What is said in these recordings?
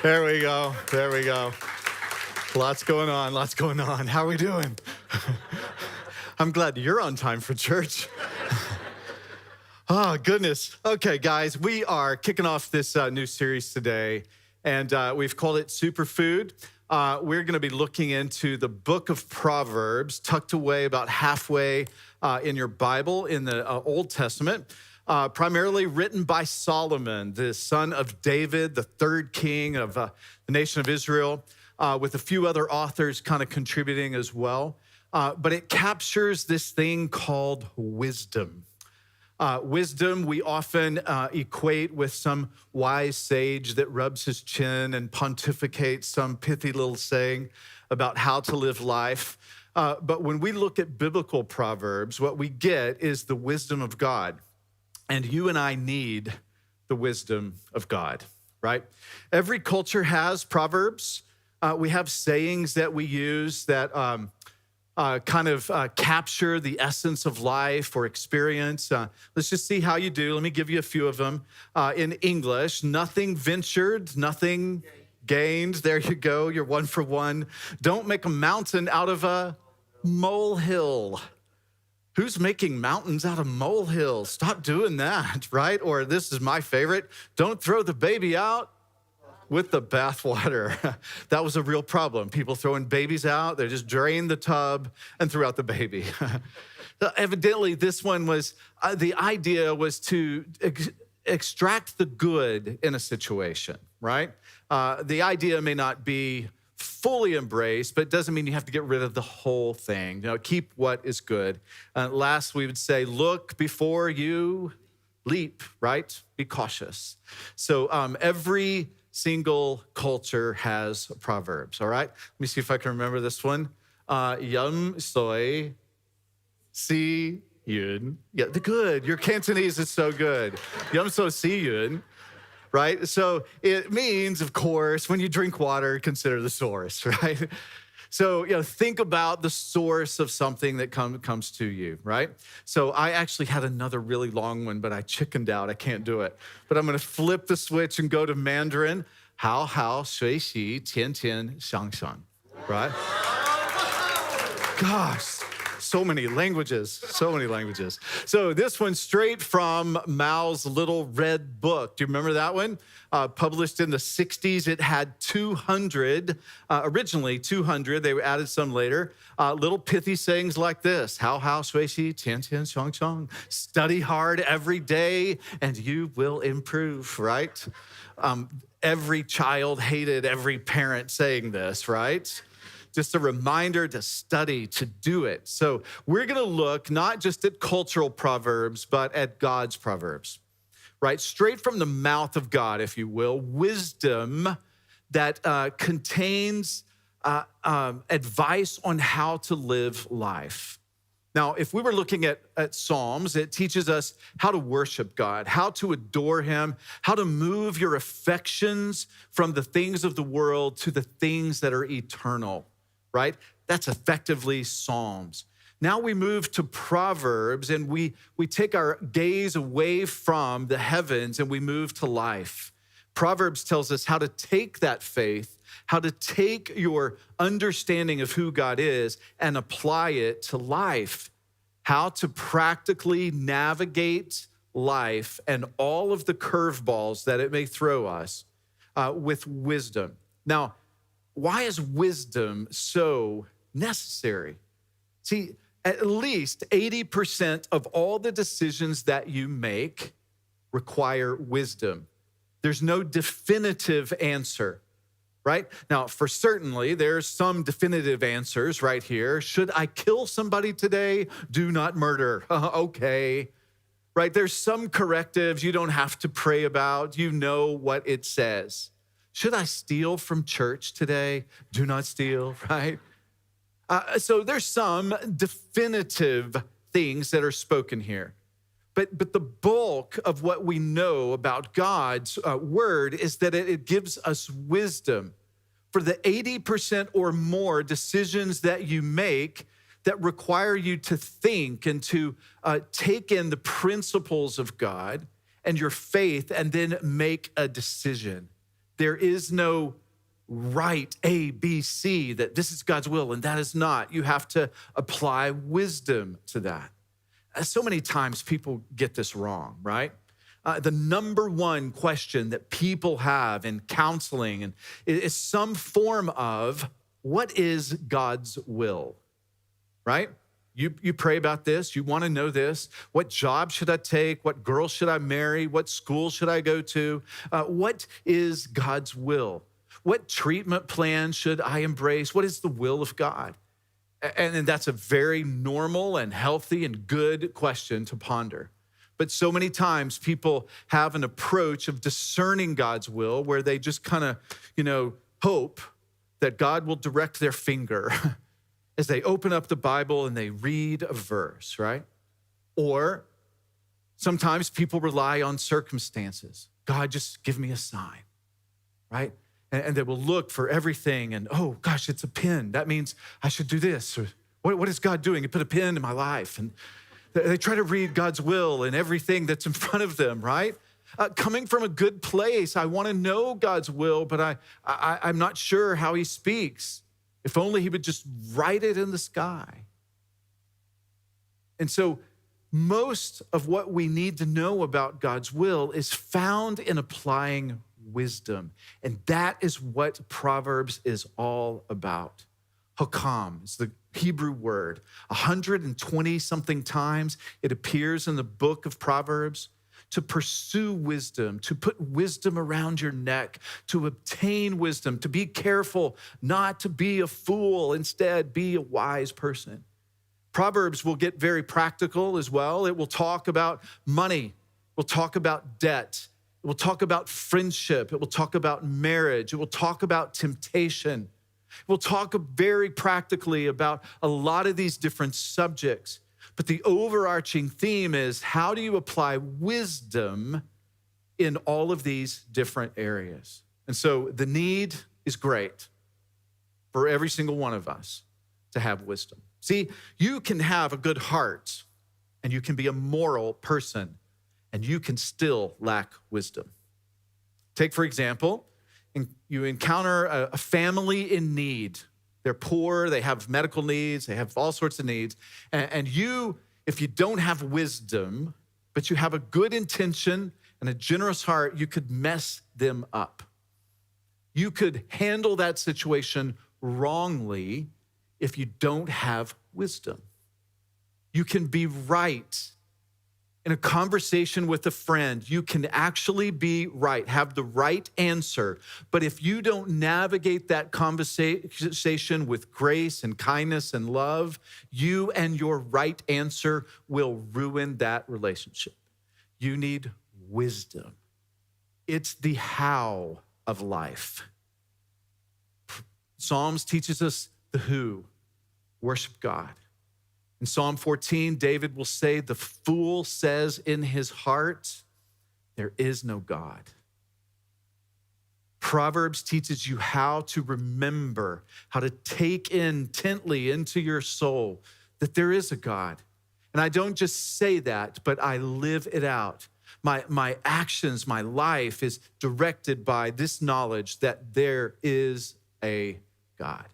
There we go. There we go. Lots going on. Lots going on. How are we doing? I'm glad you're on time for church. Oh, goodness. Okay, guys, we are kicking off this new series today, and we've called it Superfood. We're going to be looking into the book of Proverbs, tucked away about halfway in your Bible in the Old Testament. Primarily written by Solomon, the son of David, the third king of the nation of Israel, with a few other authors kind of contributing as well. But it captures this thing called wisdom. Wisdom we often equate with some wise sage that rubs his chin and pontificates some pithy little saying about how to live life. But when we look at biblical Proverbs, what we get is the wisdom of God. And you and I need the wisdom of God, right? Every culture has proverbs. We have sayings that we use that capture the essence of life or experience. Let's just see how you do. Let me give you a few of them. In English, nothing ventured, nothing gained. There you go. You're one for one. Don't make a mountain out of a molehill. Who's making mountains out of molehills? Stop doing that, right? Or this is my favorite. Don't throw the baby out with the bathwater. That was a real problem. People throwing babies out. They just drained the tub and threw out the baby. Evidently, this one was, the idea was to extract the good in a situation, right? The idea may not be fully embraced, but it doesn't mean you have to get rid of the whole thing. You know, keep what is good. Last, we would say, look before you leap, right? Be cautious. So every single culture has proverbs, all right? Let me see if I can remember this one. Yum soy si yun. Yeah, the good. Your Cantonese is so good. Yum so si yun. Right? So it means, of course, when you drink water, consider the source, right? So, think about the source of something that comes to you, right? So I actually had another really long one, but I chickened out. I can't do it. But I'm going to flip the switch and go to Mandarin. Hao, shui xi, tian tian, xiang xiang, right? Gosh. So many languages. So this one's straight from Mao's Little Red Book. Do you remember that one? Published in the 60s. It had 200, originally 200. They added some later. Little pithy sayings like this. Hao, shui xi, tian tian, xiang xiang. Study hard every day and you will improve, right? Every child hated every parent saying this, right? Just a reminder to study, to do it. So we're going to look not just at cultural proverbs, but at God's proverbs, right? Straight from the mouth of God, if you will, wisdom that contains advice on how to live life. Now, if we were looking at Psalms, it teaches us how to worship God, how to adore him, how to move your affections from the things of the world to the things that are eternal. Right? That's effectively Psalms. Now we move to Proverbs and we take our gaze away from the heavens and we move to life. Proverbs tells us how to take that faith, how to take your understanding of who God is and apply it to life, how to practically navigate life and all of the curveballs that it may throw us with wisdom. Now, why is wisdom so necessary? See, at least 80% of all the decisions that you make require wisdom. There's no definitive answer, right? Now, for certainly, there's some definitive answers right here. Should I kill somebody today? Do not murder. Okay, right? There's some correctives you don't have to pray about. You know what it says. Should I steal from church today? Do not steal, right? So there's some definitive things that are spoken here. But the bulk of what we know about God's word is that it gives us wisdom. For the 80% or more decisions that you make that require you to think and to take in the principles of God and your faith and then make a decision. There is no right A, B, C, that this is God's will and that is not. You have to apply wisdom to that. So many times people get this wrong, right? The number one question that people have in counseling is some form of, what is God's will, right? You pray about this. You want to know this. What job should I take? What girl should I marry? What school should I go to? What is God's will? What treatment plan should I embrace? What is the will of God? And that's a very normal and healthy and good question to ponder. But so many times people have an approach of discerning God's will where they just kind of, hope that God will direct their finger as they open up the Bible and they read a verse, right? Or sometimes people rely on circumstances. God, just give me a sign, right? And they will look for everything and, oh gosh, it's a pin. That means I should do this. Or, what is God doing? He put a pin in my life. And they try to read God's will in everything that's in front of them, right? Coming from a good place, I want to know God's will, but I'm not sure how he speaks. If only he would just write it in the sky. And so most of what we need to know about God's will is found in applying wisdom. And that is what Proverbs is all about. Hakam is the Hebrew word. 120 something times it appears in the book of Proverbs. To pursue wisdom, to put wisdom around your neck, to obtain wisdom, to be careful not to be a fool, instead be a wise person. Proverbs will get very practical as well. It will talk about money. We'll talk about debt. It will talk about friendship. It will talk about marriage. It will talk about temptation. We'll talk very practically about a lot of these different subjects. But the overarching theme is, how do you apply wisdom in all of these different areas? And so the need is great for every single one of us to have wisdom. See, you can have a good heart and you can be a moral person and you can still lack wisdom. Take, for example, you encounter a family in need. They're poor, they have medical needs, they have all sorts of needs. And you, if you don't have wisdom, but you have a good intention and a generous heart, you could mess them up. You could handle that situation wrongly if you don't have wisdom. You can be right. In a conversation with a friend, you can actually be right, have the right answer. But if you don't navigate that conversation with grace and kindness and love, you and your right answer will ruin that relationship. You need wisdom. It's the how of life. Psalms teaches us the who, worship God. In Psalm 14, David will say, the fool says in his heart, there is no God. Proverbs teaches you how to remember, how to take intently into your soul that there is a God. And I don't just say that, but I live it out. My actions, my life is directed by this knowledge that there is a God.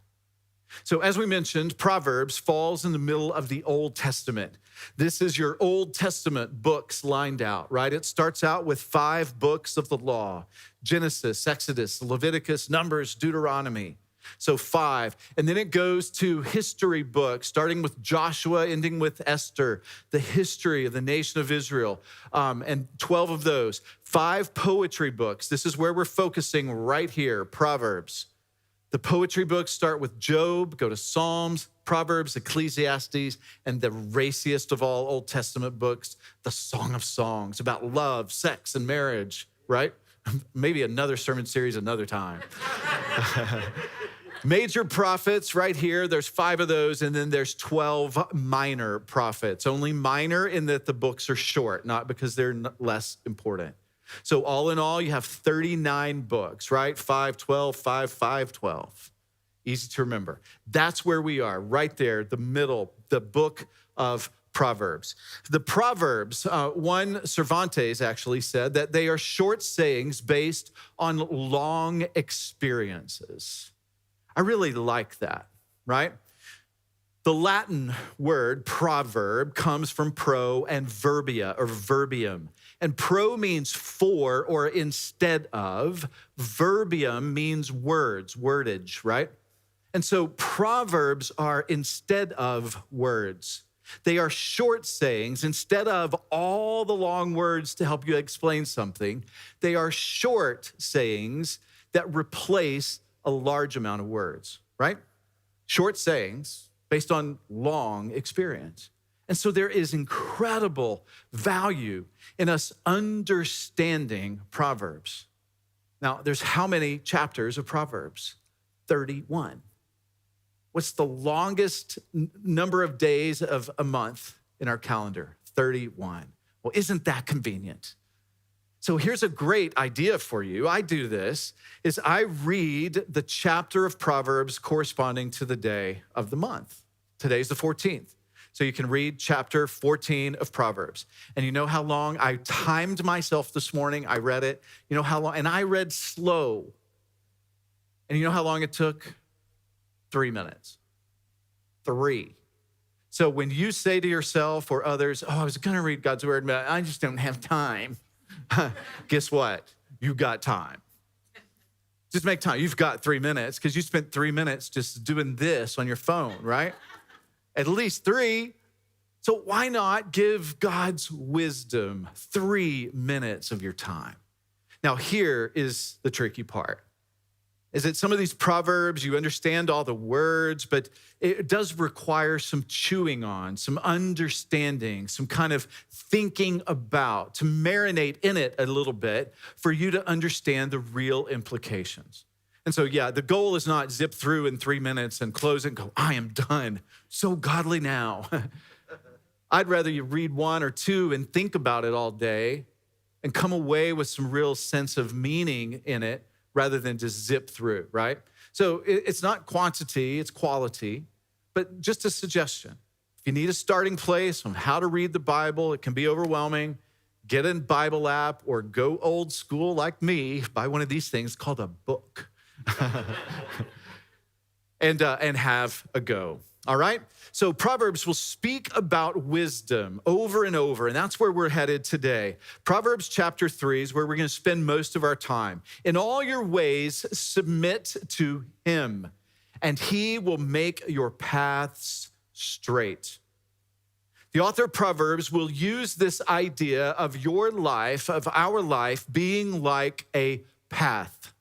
So as we mentioned, Proverbs falls in the middle of the Old Testament. This is your Old Testament books lined out, right? It starts out with 5 books of the law: Genesis, Exodus, Leviticus, Numbers, Deuteronomy. So 5. And then it goes to history books, starting with Joshua, ending with Esther, the history of the nation of Israel, and 12 of those. 5 poetry books. This is where we're focusing right here, Proverbs. The poetry books start with Job, go to Psalms, Proverbs, Ecclesiastes, and the raciest of all Old Testament books, the Song of Songs, about love, sex, and marriage, right? Maybe another sermon series another time. Major prophets right here, there's 5 of those, and then there's 12 minor prophets. Only minor in that the books are short, not because they're less important. So all in all, you have 39 books, right? 5, 12, 5, 5, 12. Easy to remember. That's where we are, right there, the middle, the book of Proverbs. The Proverbs, one Cervantes actually said that they are short sayings based on long experiences. I really like that, right? The Latin word proverb comes from pro and verbia or verbium. And pro means for or instead of. Verbium means words, wordage, right? And so proverbs are instead of words. They are short sayings. Instead of all the long words to help you explain something, they are short sayings that replace a large amount of words, right? Short sayings based on long experience. And so there is incredible value in us understanding Proverbs. Now, there's how many chapters of Proverbs? 31. What's the longest number of days of a month in our calendar? 31. Well, isn't that convenient? So here's a great idea for you. I do this, is I read the chapter of Proverbs corresponding to the day of the month. Today's the 14th. So you can read chapter 14 of Proverbs. And you know how long? I timed myself this morning. I read it. You know how long? And I read slow. And you know how long it took? 3 minutes. 3. So when you say to yourself or others, oh, I was going to read God's word, but I just don't have time. Guess what? You got time. Just make time. You've got 3 minutes because you spent 3 minutes just doing this on your phone, right? At least 3. So why not give God's wisdom 3 minutes of your time? Now, here is the tricky part. Is that some of these Proverbs, you understand all the words, but it does require some chewing on, some understanding, some kind of thinking about, to marinate in it a little bit for you to understand the real implications. And so, yeah, the goal is not zip through in 3 minutes and close it and go, I am done. So godly now. I'd rather you read 1 or 2 and think about it all day and come away with some real sense of meaning in it rather than just zip through, right? So it's not quantity, it's quality, but just a suggestion. If you need a starting place on how to read the Bible, it can be overwhelming. Get a Bible app or go old school like me, buy one of these things called a book. and have a go, all right? So Proverbs will speak about wisdom over and over, and that's where we're headed today. Proverbs Chapter 3 is where we're going to spend most of our time. In all your ways, submit to him, and he will make your paths straight. The author of Proverbs will use this idea of your life, of our life, being like a path.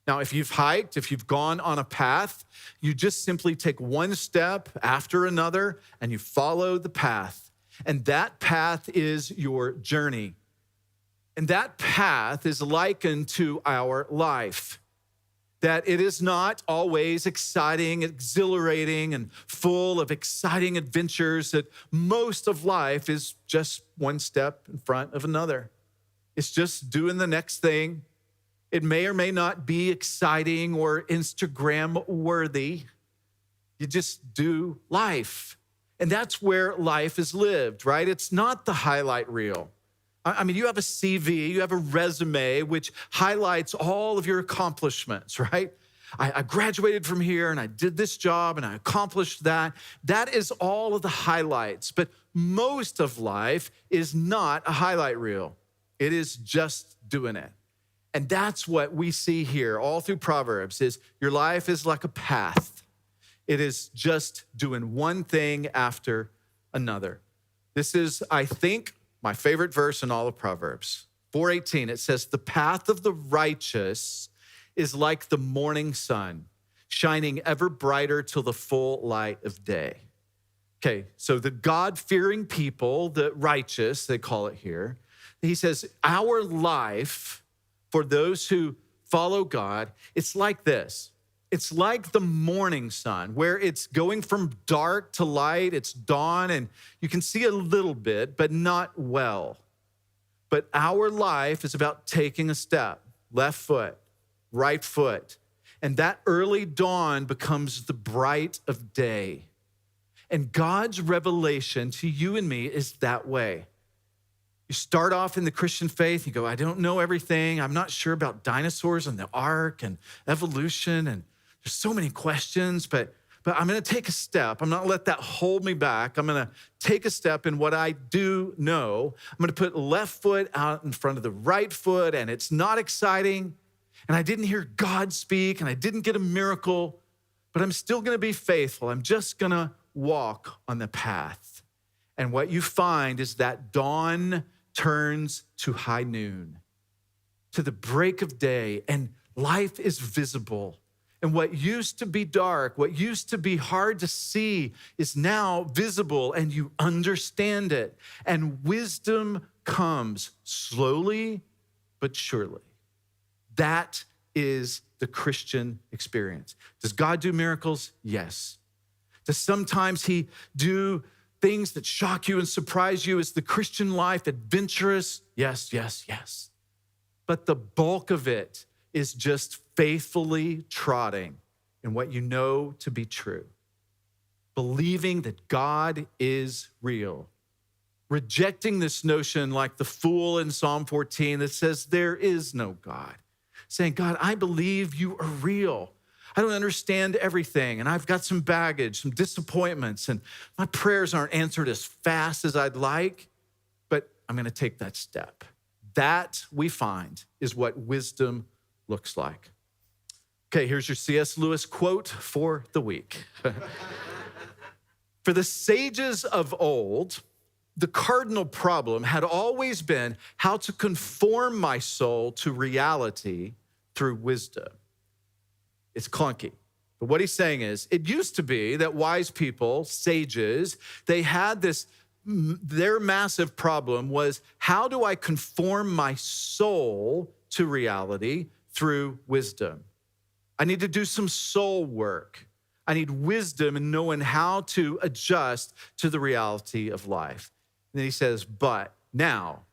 Now, if you've hiked, if you've gone on a path, you just simply take one step after another and you follow the path. And that path is your journey. And that path is likened to our life. That it is not always exciting, exhilarating, and full of exciting adventures, that most of life is just one step in front of another. It's just doing the next thing. It may or may not be exciting or Instagram worthy. You just do life. And that's where life is lived, right? It's not the highlight reel. I mean, you have a CV, you have a resume, which highlights all of your accomplishments, right? I graduated from here and I did this job and I accomplished that. That is all of the highlights. But most of life is not a highlight reel. It is just doing it. And that's what we see here all through Proverbs is your life is like a path. It is just doing one thing after another. This is, I think, my favorite verse in all of Proverbs. 4:18, it says, the path of the righteous is like the morning sun, shining ever brighter till the full light of day. Okay, so the God-fearing people, the righteous, they call it here, he says, our life, for those who follow God, it's like this. It's like the morning sun, where it's going from dark to light, it's dawn, and you can see a little bit, but not well. But our life is about taking a step, left foot, right foot, and that early dawn becomes the bright of day. And God's revelation to you and me is that way. You start off in the Christian faith, you go, I don't know everything. I'm not sure about dinosaurs and the ark and evolution. And there's so many questions, but I'm gonna take a step. I'm not gonna let that hold me back. I'm gonna take a step in what I do know. I'm gonna put left foot out in front of the right foot, and it's not exciting. And I didn't hear God speak, and I didn't get a miracle, but I'm still gonna be faithful. I'm just gonna walk on the path. And what you find is that dawn turns to high noon, to the break of day, and life is visible. And what used to be dark, what used to be hard to see is now visible, and you understand it. And wisdom comes slowly but surely. That is the Christian experience. Does God do miracles? Yes. Does sometimes he do things that shock you and surprise you? Is the Christian life adventurous? Yes, yes, yes. But the bulk of it is just faithfully trotting in what you know to be true, believing that God is real, rejecting this notion like the fool in Psalm 14 that says there is no God, saying, God, I believe you are real. I don't understand everything, and I've got some baggage, some disappointments, and my prayers aren't answered as fast as I'd like, but I'm gonna take that step. That, we find, is what wisdom looks like. Okay, here's your C.S. Lewis quote for the week. For the sages of old, the cardinal problem had always been how to conform my soul to reality through wisdom. It's clunky. But what he's saying is, it used to be that wise people, sages, they had this, their massive problem was, how do I conform my soul to reality through wisdom? I need to do some soul work. I need wisdom in knowing how to adjust to the reality of life. And then he says, but now,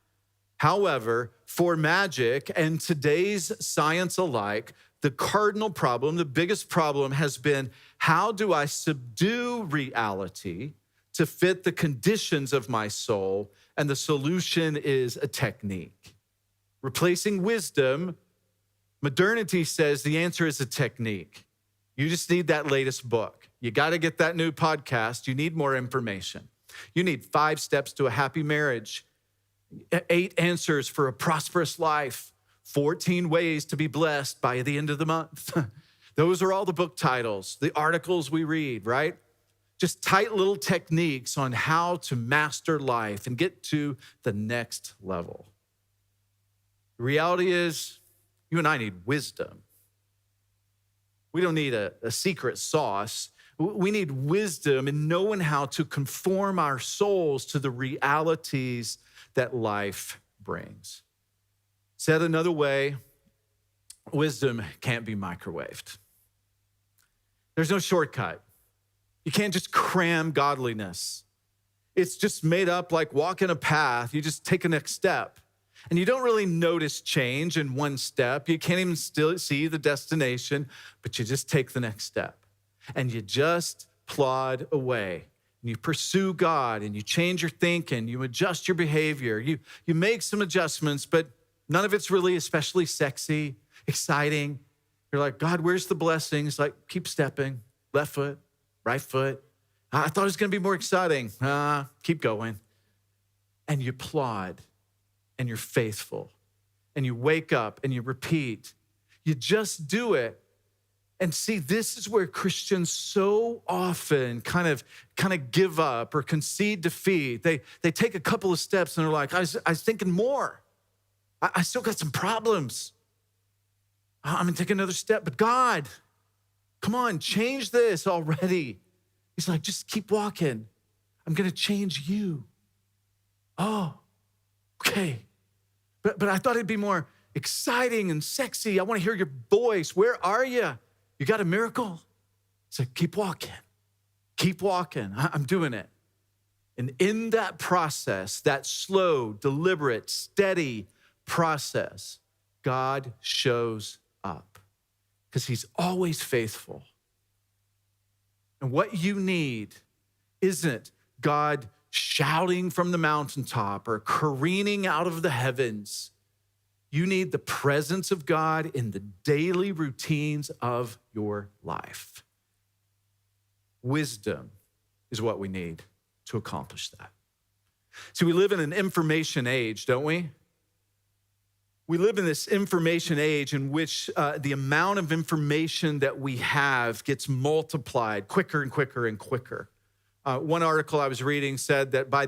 however, for magic and today's science alike, the cardinal problem, the biggest problem has been, how do I subdue reality to fit the conditions of my soul? And the solution is a technique. Replacing wisdom, modernity says the answer is a technique. You just need that latest book. You got to get that new podcast. You need more information. You need 5 steps to a happy marriage, 8 answers for a prosperous life, 14 ways to be blessed by the end of the month. Those are all the book titles, the articles we read, right? Just tight little techniques on how to master life and get to the next level. The reality is, you and I need wisdom. We don't need a secret sauce. We need wisdom in knowing how to conform our souls to the realities that life brings. Said another way, wisdom can't be microwaved. There's no shortcut. You can't just cram godliness. It's just made up like walking a path. You just take a next step. And you don't really notice change in one step. You can't even still see the destination, but you just take the next step. And you just plod away. And you pursue God, and you change your thinking. You adjust your behavior. You make some adjustments, but none of it's really especially sexy, exciting. You're like, God, where's the blessing? It's like, keep stepping, left foot, right foot. I thought it was gonna be more exciting. Keep going. And you plod, and you're faithful, and you wake up, and you repeat. You just do it. And see, this is where Christians so often kind of give up or concede defeat. They take a couple of steps, and they're like, I was thinking more. I still got some problems. I'm gonna take another step, but God, come on, change this already. He's like, just keep walking. I'm gonna change you. Oh, okay. But I thought it'd be more exciting and sexy. I wanna hear your voice. Where are you? You got a miracle? He's like, keep walking. Keep walking. I'm doing it. And in that process, that slow, deliberate, steady process, God shows up because he's always faithful. And what you need isn't God shouting from the mountaintop or careening out of the heavens. You need the presence of God in the daily routines of your life. Wisdom is what we need to accomplish that. See, we live in an information age, don't we? We live in this information age in which the amount of information that we have gets multiplied quicker and quicker and quicker. One article I was reading said that by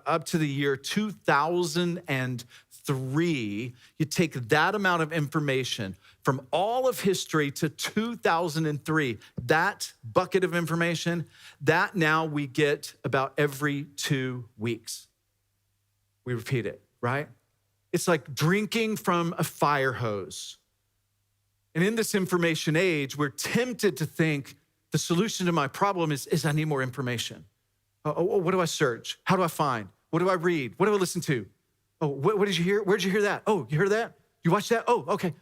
up to the year 2003, you take that amount of information from all of history to 2003, that bucket of information, that now we get about every 2 weeks. We repeat it, right? It's like drinking from a fire hose. And in this information age, we're tempted to think the solution to my problem is I need more information. What do I search? How do I find? What do I read? What do I listen to? Oh, what did you hear? Where'd you hear that? Oh, you heard that? You watched that? Oh, okay.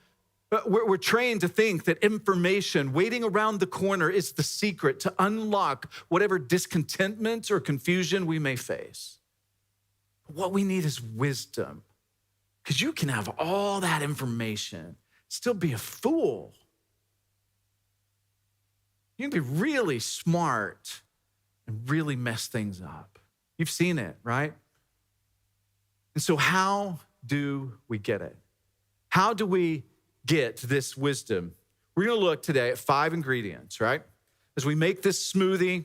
We're trained to think that information waiting around the corner is the secret to unlock whatever discontentment or confusion we may face. What we need is wisdom. Because you can have all that information, still be a fool. You can be really smart and really mess things up. You've seen it, right? And so how do we get it? How do we get this wisdom? We're going to look today at 5 ingredients, right? As we make this smoothie,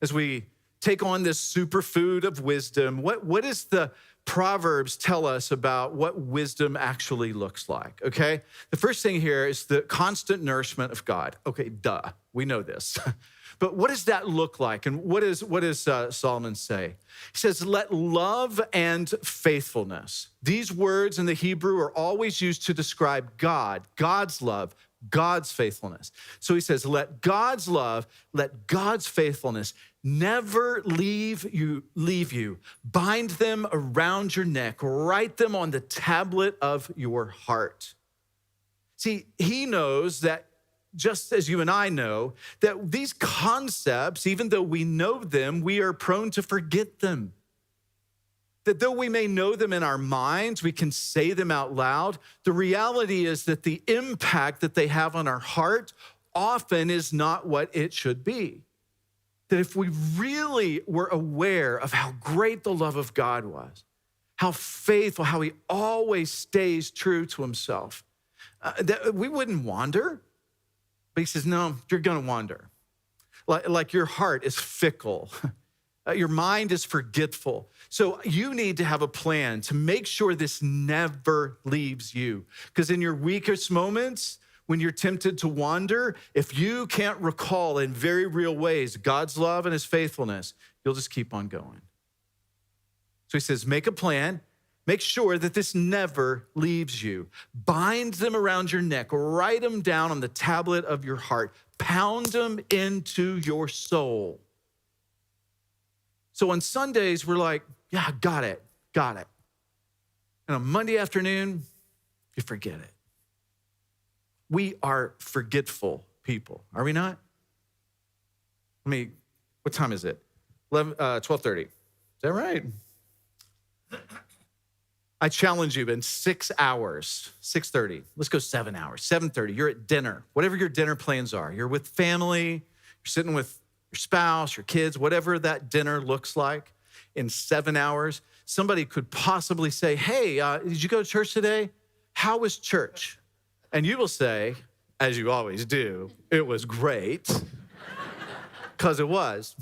as we take on this superfood of wisdom, what does the Proverbs tell us about what wisdom actually looks like, okay? The first thing here is the constant nourishment of God. Okay, duh, we know this. But what does that look like? And what does Solomon say? He says, let love and faithfulness. These words in the Hebrew are always used to describe God, God's love, God's faithfulness. So he says, let God's love, let God's faithfulness never leave you. Bind them around your neck. Write them on the tablet of your heart. See, he knows that just as you and I know, that these concepts, even though we know them, we are prone to forget them. That though we may know them in our minds, we can say them out loud, the reality is that the impact that they have on our heart often is not what it should be. That if we really were aware of how great the love of God was, how faithful, how he always stays true to himself, that we wouldn't wander. But he says, no, you're going to wander. Like your heart is fickle. Your mind is forgetful. So you need to have a plan to make sure this never leaves you. Because in your weakest moments, when you're tempted to wander, if you can't recall in very real ways God's love and his faithfulness, you'll just keep on going. So he says, make a plan. Make sure that this never leaves you. Bind them around your neck. Write them down on the tablet of your heart. Pound them into your soul. So on Sundays, we're like, yeah, got it. And on Monday afternoon, you forget it. We are forgetful people, are we not? What time is it? 12:30. Is that right? I challenge you in 6 hours, 6:30. Let's go 7 hours, 7:30. You're at dinner, whatever your dinner plans are. You're with family, you're sitting with your spouse, your kids, whatever that dinner looks like. In 7 hours, somebody could possibly say, hey, did you go to church today? How was church? And you will say, as you always do, it was great, because it was.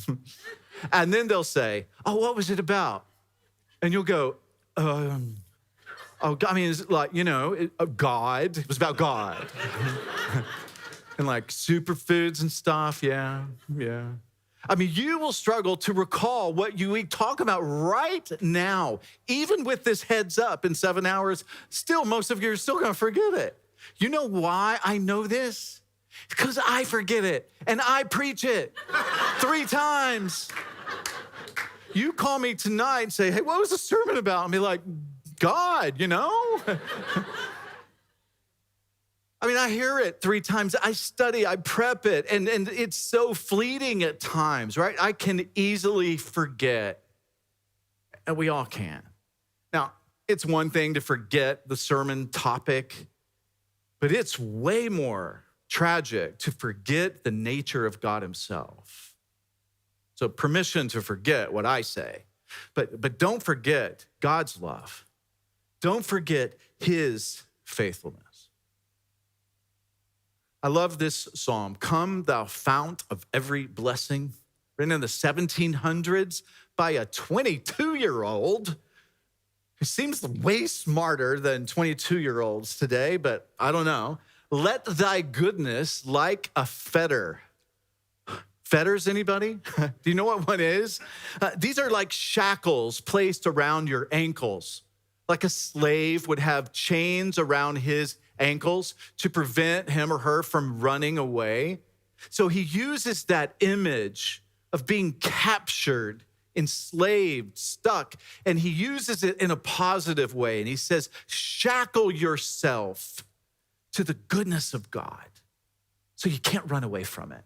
And then they'll say, oh, what was it about? And you'll go, it's like, God. It was about God. And like superfoods and stuff, yeah. You will struggle to recall what we talk about right now. Even with this heads up in 7 hours, still, most of you are still going to forget it. You know why I know this? Because I forget it, and I preach it 3 times. You call me tonight and say, hey, what was the sermon about? And be like, God, I mean, I hear it 3 times. I study, I prep it, and it's so fleeting at times, right? I can easily forget, and we all can. Now, it's one thing to forget the sermon topic, but it's way more tragic to forget the nature of God himself. So permission to forget what I say, but don't forget God's love. Don't forget his faithfulness. I love this psalm. Come, thou fount of every blessing, written in the 1700s by a 22-year-old who seems way smarter than 22-year-olds today, but I don't know. Let thy goodness like a fetter. Fetters, anybody? Do you know what one is? These are like shackles placed around your ankles. Like a slave would have chains around his ankles to prevent him or her from running away. So he uses that image of being captured, enslaved, stuck, and he uses it in a positive way. And he says, shackle yourself to the goodness of God so you can't run away from it.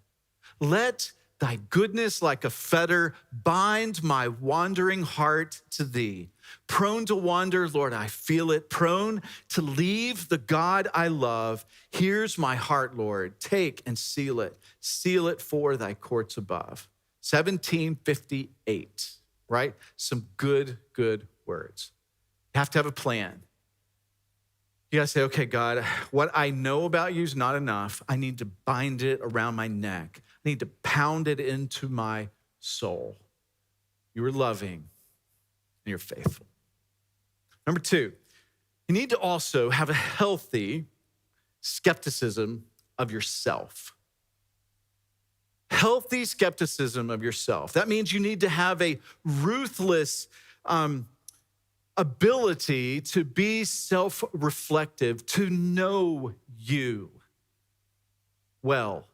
Let thy goodness like a fetter bind my wandering heart to thee. Prone to wander, Lord, I feel it. Prone to leave the God I love. Here's my heart, Lord. Take and seal it. Seal it for thy courts above. 1758, right? Some good words. You have to have a plan. You gotta say, okay, God, what I know about you is not enough. I need to bind it around my neck. I need to pound it into my soul. You are loving and you're faithful. Number 2, you need to also have a healthy skepticism of yourself. Healthy skepticism of yourself. That means you need to have a ruthless ability to be self-reflective, to know you well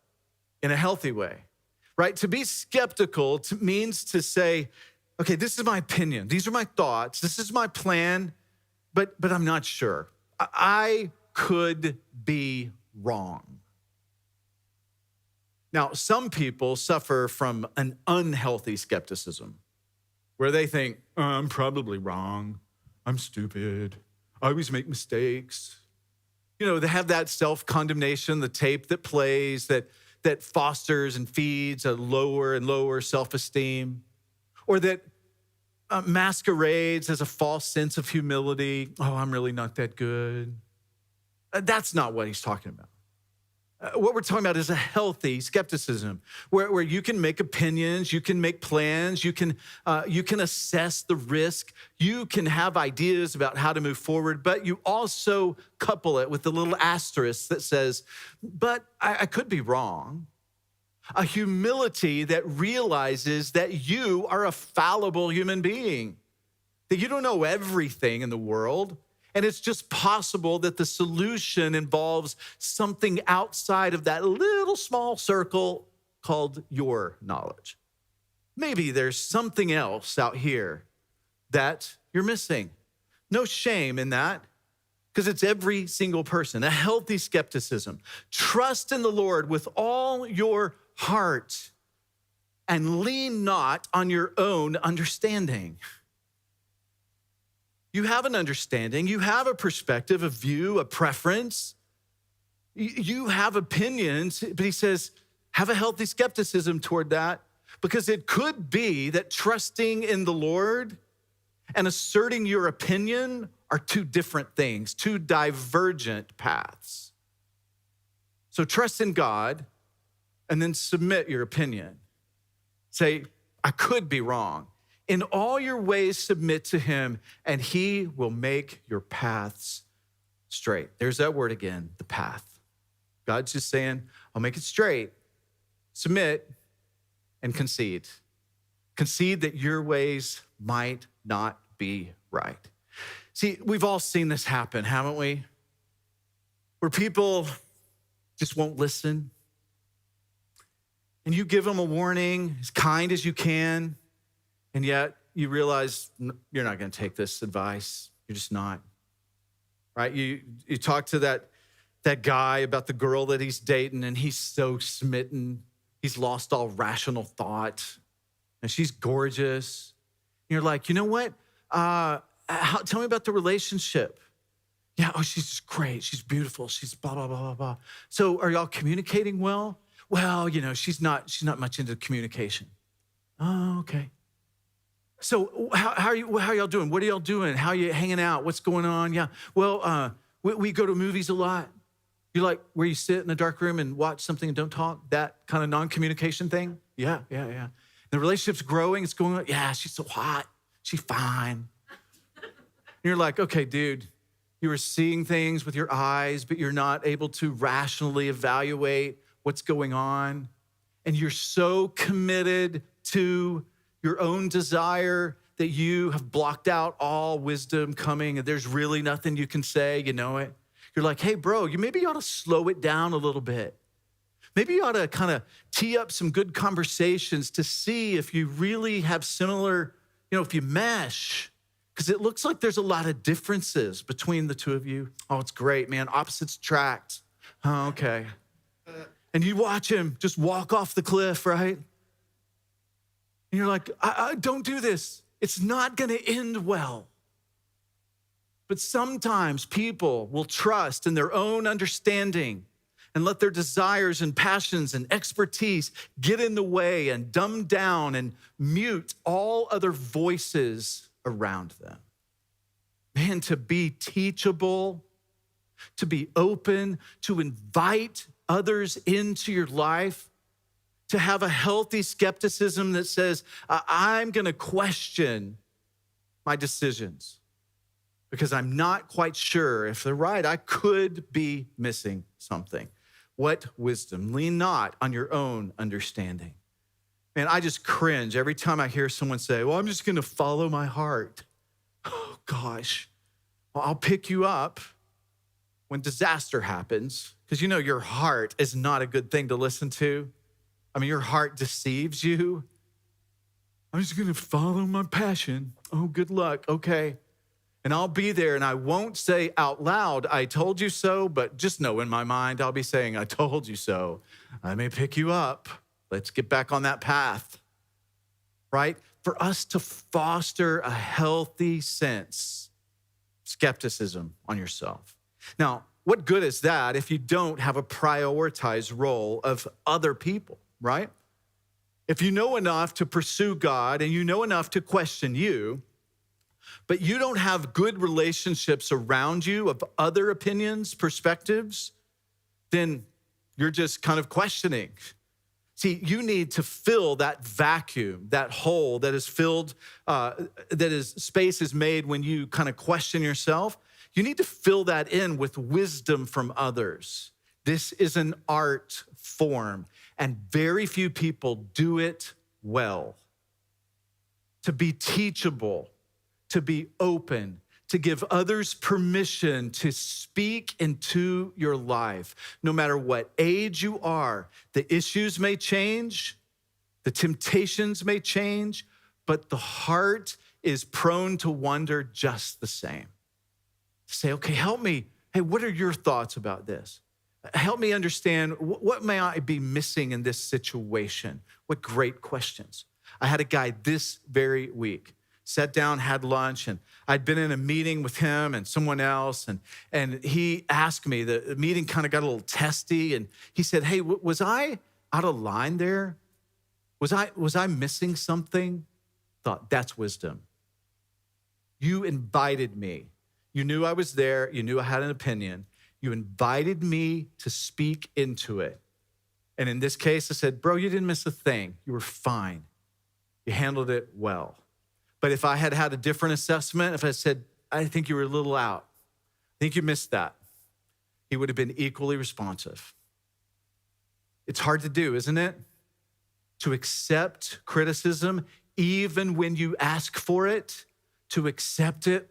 in a healthy way, right? To be skeptical means to say, okay, this is my opinion. These are my thoughts. This is my plan, but I'm not sure. I could be wrong. Now, some people suffer from an unhealthy skepticism where they think, oh, I'm probably wrong. I'm stupid. I always make mistakes. You know, they have that self-condemnation, the tape that plays, that fosters and feeds a lower and lower self-esteem, or that masquerades as a false sense of humility. Oh, I'm really not that good. That's not what he's talking about. What we're talking about is a healthy skepticism where you can make opinions, you can make plans, you can assess the risk, you can have ideas about how to move forward, but you also couple it with the little asterisk that says, but I could be wrong. A humility that realizes that you are a fallible human being, that you don't know everything in the world. And it's just possible that the solution involves something outside of that little small circle called your knowledge. Maybe there's something else out here that you're missing. No shame in that, because it's every single person. A healthy skepticism. Trust in the Lord with all your heart and lean not on your own understanding. You have an understanding, you have a perspective, a view, a preference. You have opinions, but he says, have a healthy skepticism toward that, because it could be that trusting in the Lord and asserting your opinion are two different things, two divergent paths. So trust in God and then submit your opinion. Say, I could be wrong. In all your ways, submit to him, and he will make your paths straight. There's that word again, the path. God's just saying, I'll make it straight. Submit and concede. Concede that your ways might not be right. See, we've all seen this happen, haven't we? Where people just won't listen. And you give them a warning as kind as you can, and yet you realize you're not going to take this advice. You're just not, right? You talk to that that guy about the girl that he's dating, and he's so smitten. He's lost all rational thought, and she's gorgeous. You're like, you know what? Tell me about the relationship. Yeah, oh, she's just great. She's beautiful. She's blah, blah, blah, blah, blah. So are y'all communicating well? Well, she's not much into communication. Oh, okay. So how are y'all doing? What are y'all doing? How are you hanging out? What's going on? Yeah, well, we go to movies a lot. You like where you sit in a dark room and watch something and don't talk? That kind of non-communication thing? Yeah. The relationship's growing. It's going on. Yeah, she's so hot. She's fine. And you're like, okay, dude, you are seeing things with your eyes, but you're not able to rationally evaluate what's going on. And you're so committed to your own desire that you have blocked out all wisdom coming, and there's really nothing you can say, you know it. You're like, hey, bro, maybe you ought to slow it down a little bit. Maybe you ought to kind of tee up some good conversations to see if you really have similar, if you mesh, because it looks like there's a lot of differences between the two of you. Oh, it's great, man. Opposites attract. Oh, okay. And you watch him just walk off the cliff, right? And you're like, I don't do this. It's not going to end well. But sometimes people will trust in their own understanding and let their desires and passions and expertise get in the way and dumb down and mute all other voices around them. Man, to be teachable, to be open, to invite others into your life, to have a healthy skepticism that says, I'm going to question my decisions because I'm not quite sure if they're right. I could be missing something. What wisdom? Lean not on your own understanding. Man, I just cringe every time I hear someone say, well, I'm just going to follow my heart. Oh, gosh. Well, I'll pick you up when disaster happens because your heart is not a good thing to listen to. I mean, your heart deceives you. I'm just going to follow my passion. Oh, good luck. Okay. And I'll be there and I won't say out loud, I told you so, but just know in my mind, I'll be saying, I told you so. I may pick you up. Let's get back on that path, right? For us to foster a healthy sense, skepticism on yourself. Now, what good is that if you don't have a prioritized role of other people, right? If you know enough to pursue God and you know enough to question you, but you don't have good relationships around you of other opinions, perspectives, then you're just kind of questioning. See, you need to fill that vacuum, that hole that is filled, space is made when you kind of question yourself. You need to fill that in with wisdom from others. This is an art form, and very few people do it well. To be teachable, to be open, to give others permission to speak into your life. No matter what age you are, the issues may change, the temptations may change, but the heart is prone to wander just the same. Say, okay, help me. Hey, what are your thoughts about this? Help me understand what may I be missing in this situation? What great questions. I had a guy this very week. Sat down, had lunch, and I'd been in a meeting with him and someone else, and he asked me, the meeting kind of got a little testy, and he said, hey, was I out of line there? Was I missing something? Thought, that's wisdom. You invited me. You knew I was there. You knew I had an opinion. You invited me to speak into it. And in this case, I said, bro, you didn't miss a thing. You were fine. You handled it well. But if I had had a different assessment, if I said, I think you were a little out, I think you missed that, he would have been equally responsive. It's hard to do, isn't it? To accept criticism, even when you ask for it, to accept it,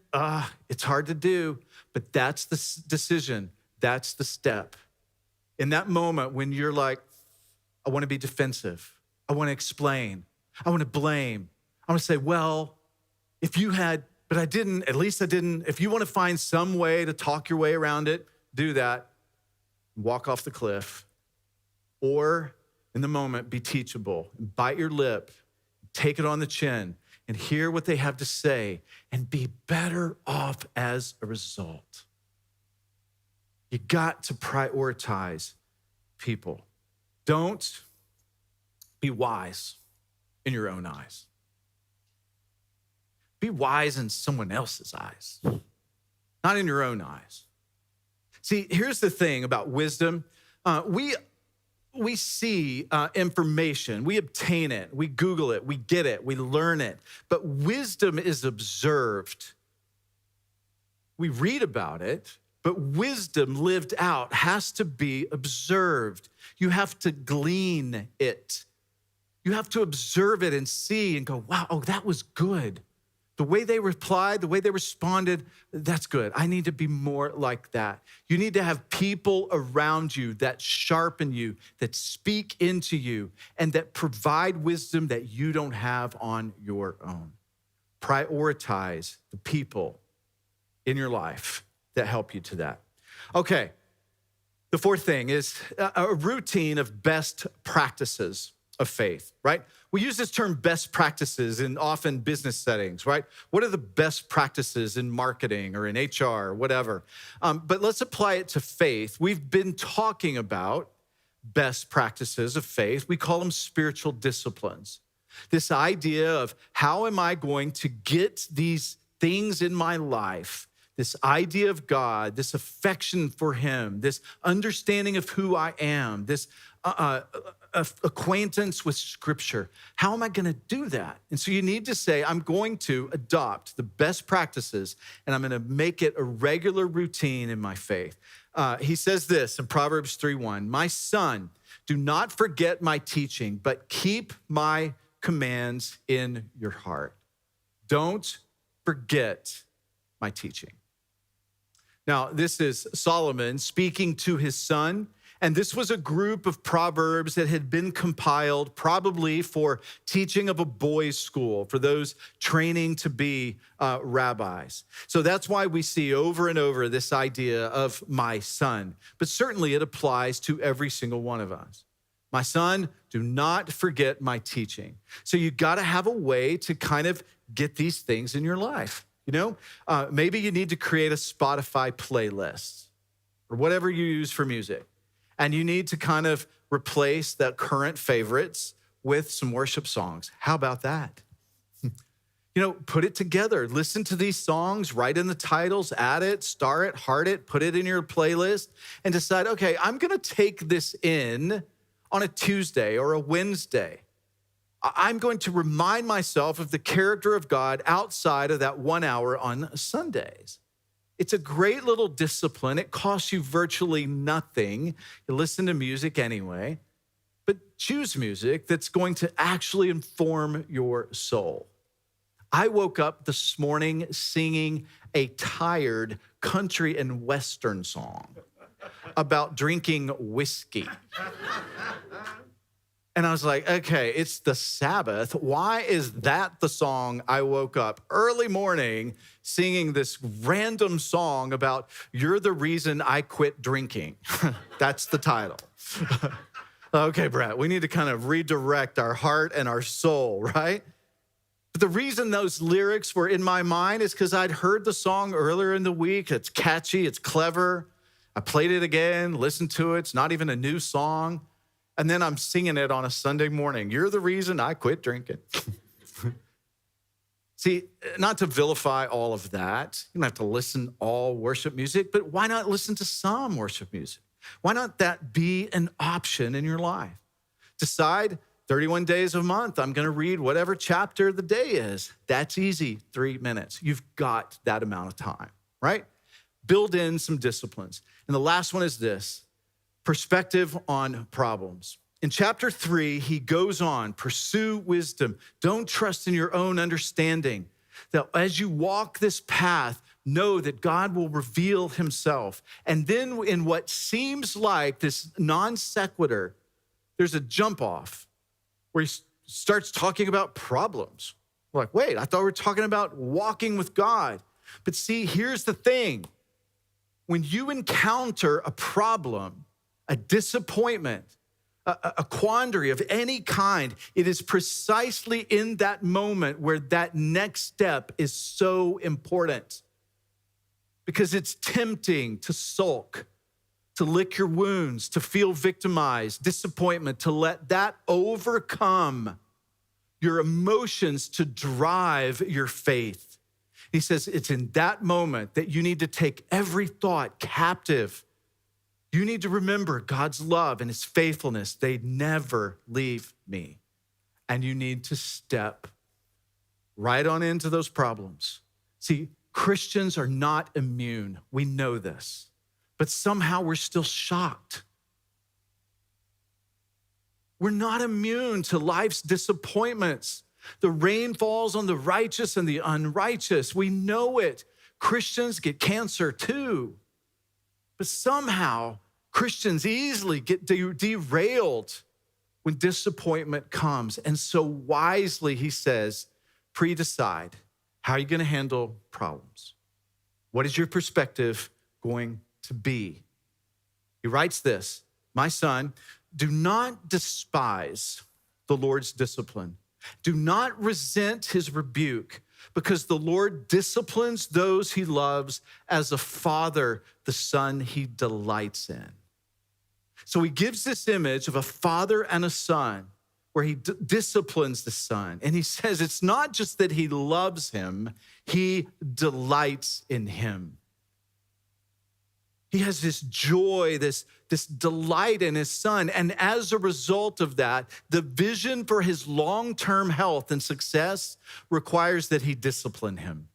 it's hard to do, but that's the decision. That's the step. In that moment when you're like, I want to be defensive. I want to explain. I want to blame. I want to say, well, if you had, but I didn't, at least I didn't. If you want to find some way to talk your way around it, do that. walk off the cliff, or in the moment, be teachable, bite your lip, take it on the chin, and hear what they have to say, and be better off as a result. You got to prioritize people. Don't be wise in your own eyes. Be wise in someone else's eyes, not in your own eyes. See, here's the thing about wisdom. We see information, we obtain it, we Google it, we get it, we learn it. But wisdom is observed. We read about it, but wisdom lived out has to be observed. You have to glean it. You have to observe it and see and go, wow, oh, that was good. The way they replied, the way they responded, that's good. I need to be more like that. You need to have people around you that sharpen you, that speak into you, and that provide wisdom that you don't have on your own. Prioritize the people in your life that help you to that. Okay, the fourth thing is a routine of best practices of faith, right? We use this term best practices in often business settings, right? What are the best practices in marketing or in HR or whatever? But let's apply it to faith. We've been talking about best practices of faith. We call them spiritual disciplines. This idea of how am I going to get these things in my life, this idea of God, this affection for him, this understanding of who I am, this acquaintance with Scripture. How am I going to do that? And so you need to say, I'm going to adopt the best practices and I'm going to make it a regular routine in my faith. He says this in Proverbs 3:1, my son, do not forget my teaching, but keep my commands in your heart. Don't forget my teaching. Now, this is Solomon speaking to his son. And this was a group of proverbs that had been compiled probably for teaching of a boys' school, for those training to be rabbis. So that's why we see over and over this idea of my son. But certainly it applies to every single one of us. My son, do not forget my teaching. So you got to have a way to kind of get these things in your life. You know, maybe you need to create a Spotify playlist or whatever you use for music. And you need to kind of replace the current favorites with some worship songs. How about that? You know, put it together. Listen to these songs, write in the titles, add it, star it, heart it, put it in your playlist, and decide, okay, I'm going to take this in on a Tuesday or a Wednesday. I'm going to remind myself of the character of God outside of that 1 hour on Sundays. It's a great little discipline. It costs you virtually nothing. You listen to music anyway, but choose music that's going to actually inform your soul. I woke up this morning singing a tired country and Western song about drinking whiskey. And I was like, okay, it's the Sabbath. Why is that the song I woke up early morning singing this random song about you're the reason I quit drinking? That's the title. Okay, Brett, we need to kind of redirect our heart and our soul, right? But the reason those lyrics were in my mind is because I'd heard the song earlier in the week. It's catchy, it's clever. I played it again, listened to it. It's not even a new song. And then I'm singing it on a Sunday morning. You're the reason I quit drinking. See, not to vilify all of that. You don't have to listen all worship music, but why not listen to some worship music? Why not that be an option in your life? Decide 31 days a month, I'm going to read whatever chapter the day is. That's easy, 3 minutes. You've got that amount of time, right? Build in some disciplines. And the last one is this. Perspective on problems. In chapter 3, he goes on, pursue wisdom. Don't trust in your own understanding. That as you walk this path, know that God will reveal himself. And then in what seems like this non sequitur, there's a jump off where he starts talking about problems. We're like, wait, I thought we were talking about walking with God. But see, here's the thing. When you encounter a problem, a disappointment, a quandary of any kind, it is precisely in that moment where that next step is so important. Because it's tempting to sulk, to lick your wounds, to feel victimized, disappointment, to let that overcome your emotions to drive your faith. He says it's in that moment that you need to take every thought captive. You need to remember God's love and his faithfulness. They never leave me. And you need to step right on into those problems. See, Christians are not immune. We know this. But somehow we're still shocked. We're not immune to life's disappointments. The rain falls on the righteous and the unrighteous. We know it. Christians get cancer too. But somehow Christians easily get derailed when disappointment comes. And so wisely, he says, pre-decide. How are you going to handle problems? What is your perspective going to be? He writes this, my son, do not despise the Lord's discipline. Do not resent his rebuke, because the Lord disciplines those he loves as a father, the son he delights in. So he gives this image of a father and a son where he disciplines the son. And he says it's not just that he loves him, he delights in him. He has this joy, this delight in his son. And as a result of that, the vision for his long-term health and success requires that he discipline him.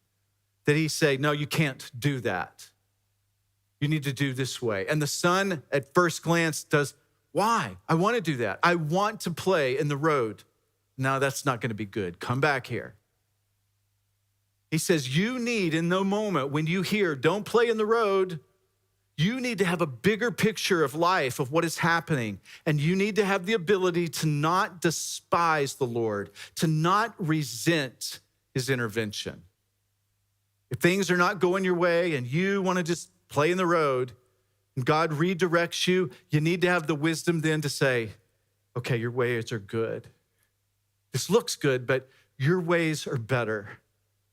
That he say, no, you can't do that. You need to do this way. And the son, at first glance, does, why? I want to do that. I want to play in the road. No, that's not going to be good. Come back here. He says, you need, in the moment when you hear, don't play in the road, you need to have a bigger picture of life, of what is happening. And you need to have the ability to not despise the Lord, to not resent his intervention. If things are not going your way and you want to just play in the road, and God redirects you, you need to have the wisdom then to say, okay, your ways are good. This looks good, but your ways are better,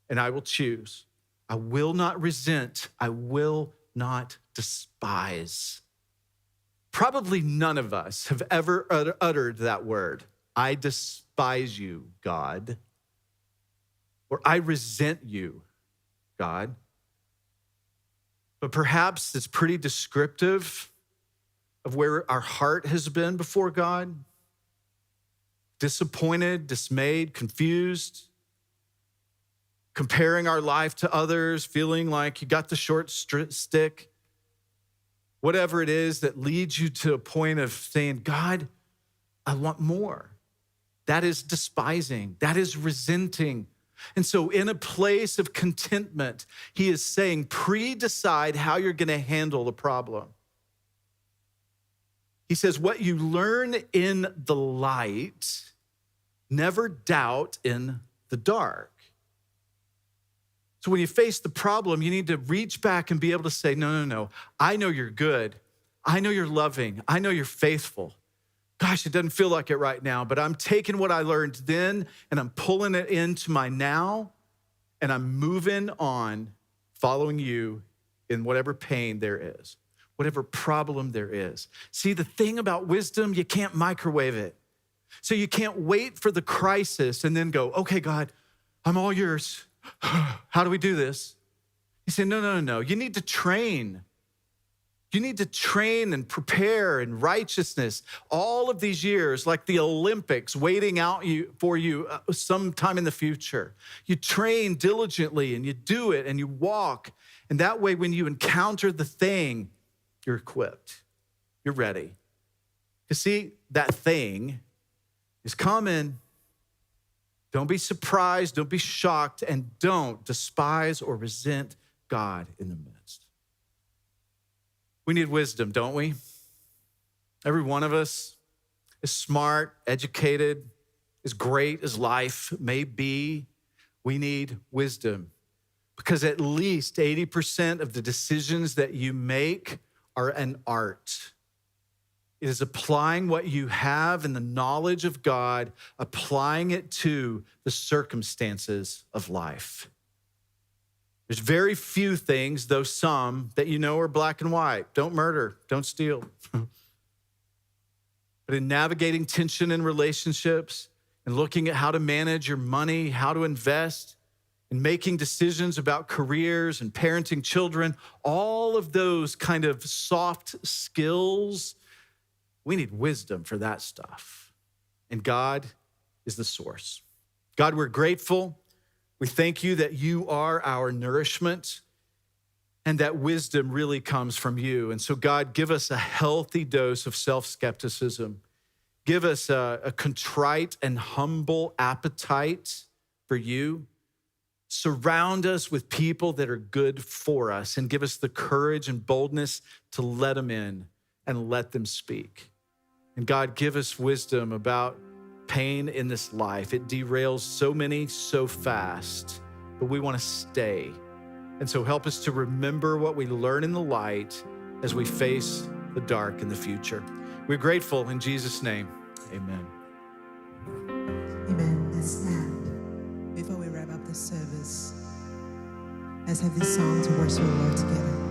and I will choose. I will not resent. I will not despise. Probably none of us have ever uttered that word. I despise you, God. Or I resent you, God. But perhaps it's pretty descriptive of where our heart has been before God. Disappointed, dismayed, confused, comparing our life to others, feeling like you got the short stick. Whatever it is that leads you to a point of saying, God, I want more. That is despising. That is resenting. And so in a place of contentment, he is saying, pre-decide how you're going to handle the problem. He says, what you learn in the light, never doubt in the dark. So when you face the problem, you need to reach back and be able to say, no. I know you're good. I know you're loving. I know you're faithful. Gosh, it doesn't feel like it right now, but I'm taking what I learned then and I'm pulling it into my now, and I'm moving on, following you in whatever pain there is, whatever problem there is. See, the thing about wisdom, you can't microwave it. So you can't wait for the crisis and then go, okay, God, I'm all yours. How do we do this? He said, no. You need to train. You need to train and prepare in righteousness all of these years, like the Olympics waiting out for you sometime in the future. You train diligently and you do it and you walk. And that way, when you encounter the thing, you're equipped. You're ready. You see, that thing is coming. Don't be surprised. Don't be shocked. And don't despise or resent God in the midst. We need wisdom, don't we? Every one of us is smart, educated, as great as life may be. We need wisdom because at least 80% of the decisions that you make are an art. It is applying what you have in the knowledge of God, applying it to the circumstances of life. There's very few things, though some, that you know are black and white. Don't murder, don't steal. But in navigating tension in relationships and looking at how to manage your money, how to invest, and making decisions about careers and parenting children, all of those kind of soft skills, we need wisdom for that stuff. And God is the source. God, we're grateful. We thank you that you are our nourishment and that wisdom really comes from you. And so, God, give us a healthy dose of self-skepticism. Give us a contrite and humble appetite for you. Surround us with people that are good for us and give us the courage and boldness to let them in and let them speak. And God, give us wisdom about pain in this life. It derails so many so fast, but we want to stay. And so help us to remember what we learn in the light as we face the dark in the future. We're grateful in Jesus' name. Amen. Amen. Let's stand. Before we wrap up this service, let's have this song to worship the Lord together.